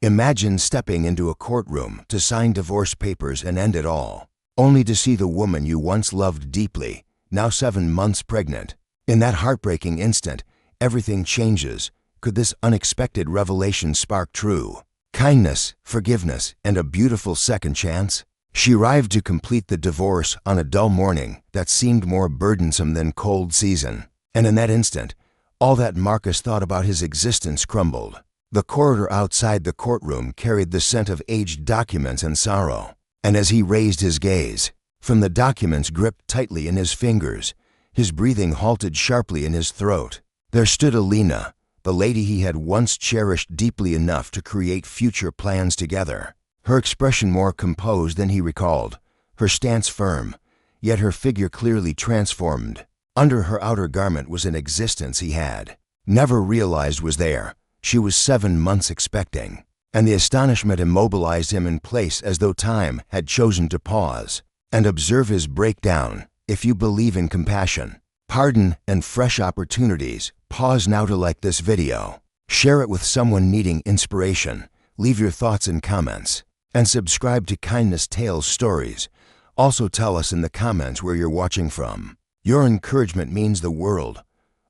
Imagine stepping into a courtroom to sign divorce papers and end it all, only to see the woman you once loved deeply, now 7 months pregnant. In that heartbreaking instant, everything changes. Could this unexpected revelation spark true kindness, forgiveness, and a beautiful second chance? She arrived to complete the divorce on a dull morning that seemed more burdensome than cold season. And in that instant, all that Marcus thought about his existence crumbled. The corridor outside the courtroom carried the scent of aged documents and sorrow. And as he raised his gaze, from the documents gripped tightly in his fingers, his breathing halted sharply in his throat. There stood Alina, the lady he had once cherished deeply enough to create future plans together. Her expression more composed than he recalled, her stance firm, yet her figure clearly transformed. Under her outer garment was an existence he had never realized was there. She was 7 months expecting, and the astonishment immobilized him in place as though time had chosen to pause and observe his breakdown. If you believe in compassion, pardon, and fresh opportunities, pause now to like this video, share it with someone needing inspiration, leave your thoughts in comments, and subscribe to Kindness Tales Stories. Also tell us in the comments where you're watching from. Your encouragement means the world.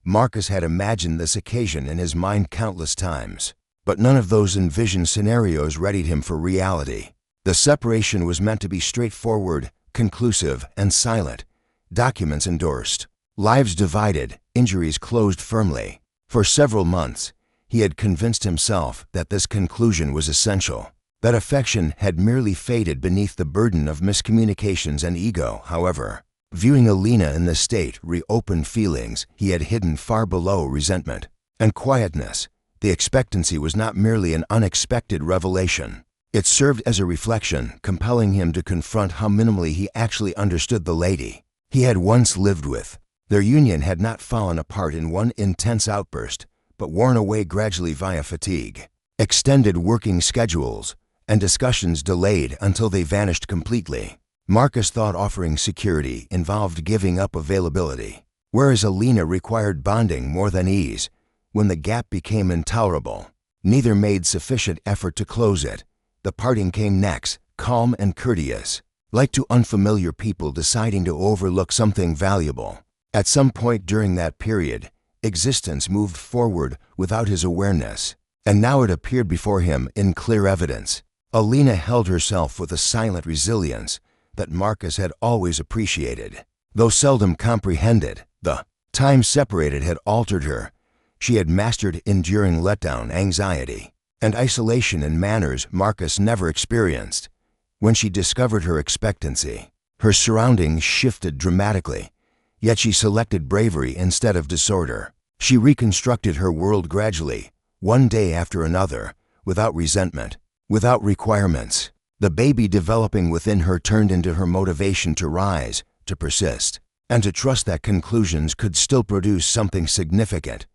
Marcus had imagined this occasion in his mind countless times, but none of those envisioned scenarios readied him for reality. The separation was meant to be straightforward, conclusive, and silent. Documents endorsed, lives divided, injuries closed firmly. For several months, he had convinced himself that this conclusion was essential. That affection had merely faded beneath the burden of miscommunications and ego, however. Viewing Alina in this state reopened feelings he had hidden far below resentment and quietness. The expectancy was not merely an unexpected revelation. It served as a reflection, compelling him to confront how minimally he actually understood the lady he had once lived with. Their union had not fallen apart in one intense outburst, but worn away gradually via fatigue, extended working schedules, and discussions delayed until they vanished completely. Marcus thought offering security involved giving up availability, whereas Alina required bonding more than ease. When the gap became intolerable, neither made sufficient effort to close it. The parting came next, calm and courteous, like two unfamiliar people deciding to overlook something valuable. At some point during that period, existence moved forward without his awareness, and now it appeared before him in clear evidence. Alina held herself with a silent resilience that Marcus had always appreciated, though seldom comprehended. The time separated had altered her. She had mastered enduring letdown, anxiety, and isolation in manners Marcus never experienced. When she discovered her expectancy, her surroundings shifted dramatically, yet she selected bravery instead of disorder. She reconstructed her world gradually, one day after another, without resentment, without requirements. The baby developing within her turned into her motivation to rise, to persist, and to trust that conclusions could still produce something significant.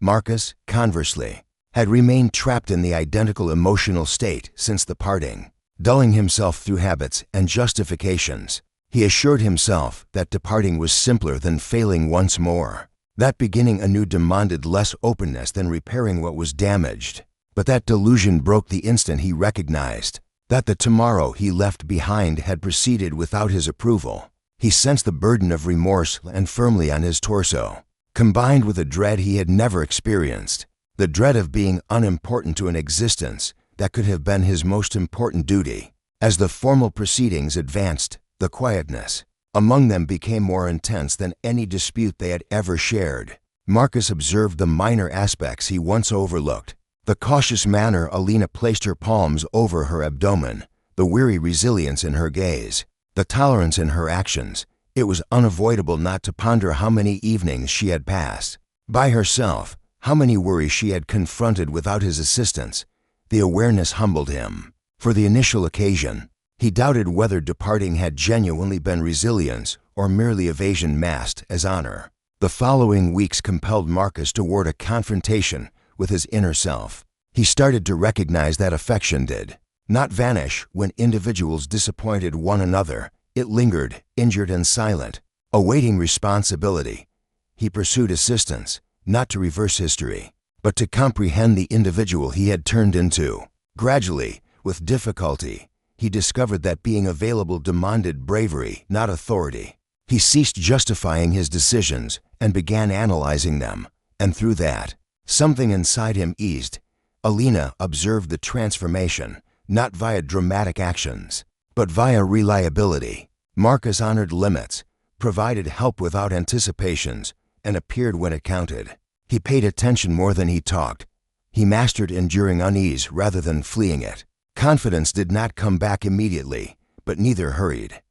Marcus, conversely, had remained trapped in the identical emotional state since the parting, dulling himself through habits and justifications. He assured himself that departing was simpler than failing once more, that beginning anew demanded less openness than repairing what was damaged. But that delusion broke the instant he recognized that the tomorrow he left behind had proceeded without his approval. He sensed the burden of remorse land firmly on his torso, combined with a dread he had never experienced, the dread of being unimportant to an existence that could have been his most important duty. As the formal proceedings advanced, the quietness among them became more intense than any dispute they had ever shared. Marcus observed the minor aspects he once overlooked. The cautious manner Alina placed her palms over her abdomen, the weary resilience in her gaze, the tolerance in her actions. It was unavoidable not to ponder how many evenings she had passed by herself, how many worries she had confronted without his assistance. The awareness humbled him. For the initial occasion, he doubted whether departing had genuinely been resilience or merely evasion masked as honor. The following weeks compelled Marcus toward a confrontation with his inner self. He started to recognize that affection did not vanish when individuals disappointed one another. It lingered, injured and silent, awaiting responsibility. He pursued assistance, not to reverse history, but to comprehend the individual he had turned into. Gradually, with difficulty, he discovered that being available demanded bravery, not authority. He ceased justifying his decisions and began analyzing them, and through that, something inside him eased. Alina observed the transformation, not via dramatic actions, but via reliability. Marcus honored limits, provided help without anticipations, and appeared when it counted. He paid attention more than he talked. He mastered enduring unease rather than fleeing it. Confidence did not come back immediately, but neither hurried.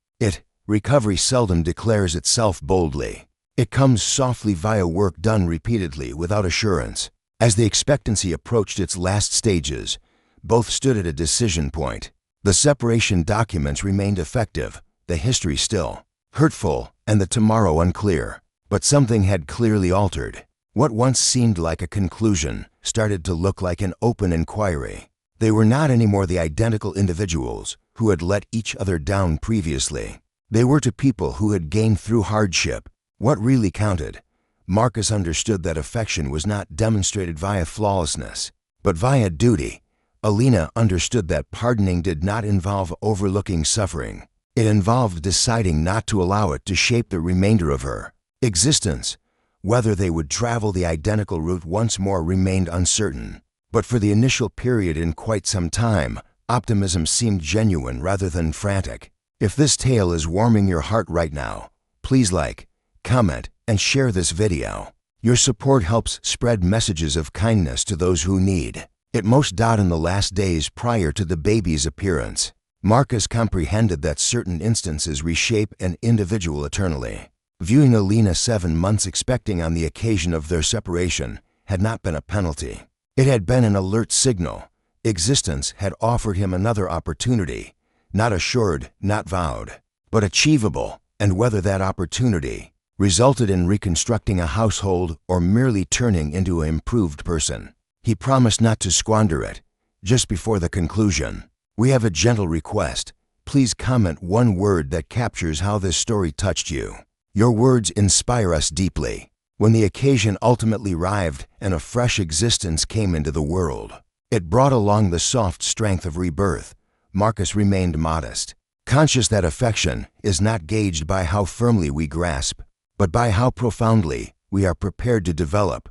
Recovery seldom declares itself boldly. It comes softly via work done repeatedly without assurance. As the expectancy approached its last stages, both stood at a decision point. The separation documents remained effective, the history still hurtful, and the tomorrow unclear. But something had clearly altered. What once seemed like a conclusion started to look like an open inquiry. They were not anymore the identical individuals who had let each other down previously. They were two people who had gained through hardship. What really counted? Marcus understood that affection was not demonstrated via flawlessness, but via duty. Alina understood that pardoning did not involve overlooking suffering. It involved deciding not to allow it to shape the remainder of her existence. Whether they would travel the identical route once more remained uncertain. But for the initial period in quite some time, optimism seemed genuine rather than frantic. If this tale is warming your heart right now, please like, comment, and share this video. Your support helps spread messages of kindness to those who need it most. In the last days prior to the baby's appearance, Marcus comprehended that certain instances reshape an individual eternally. Viewing Alina 7 months expecting on the occasion of their separation had not been a penalty. It had been an alert signal. Existence had offered him another opportunity, not assured, not vowed, but achievable, and whether that opportunity resulted in reconstructing a household or merely turning into an improved person, he promised not to squander it. Just before the conclusion, we have a gentle request. Please comment one word that captures how this story touched you. Your words inspire us deeply. When the occasion ultimately arrived and a fresh existence came into the world, it brought along the soft strength of rebirth. Marcus remained modest, conscious that affection is not gauged by how firmly we grasp, but by how profoundly we are prepared to develop.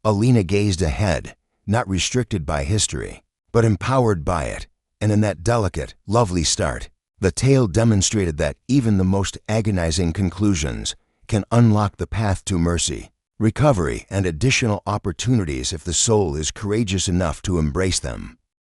Alina gazed ahead, not restricted by history, but empowered by it, and in that delicate, lovely start, the tale demonstrated that even the most agonizing conclusions can unlock the path to mercy, recovery, and additional opportunities if the soul is courageous enough to embrace them.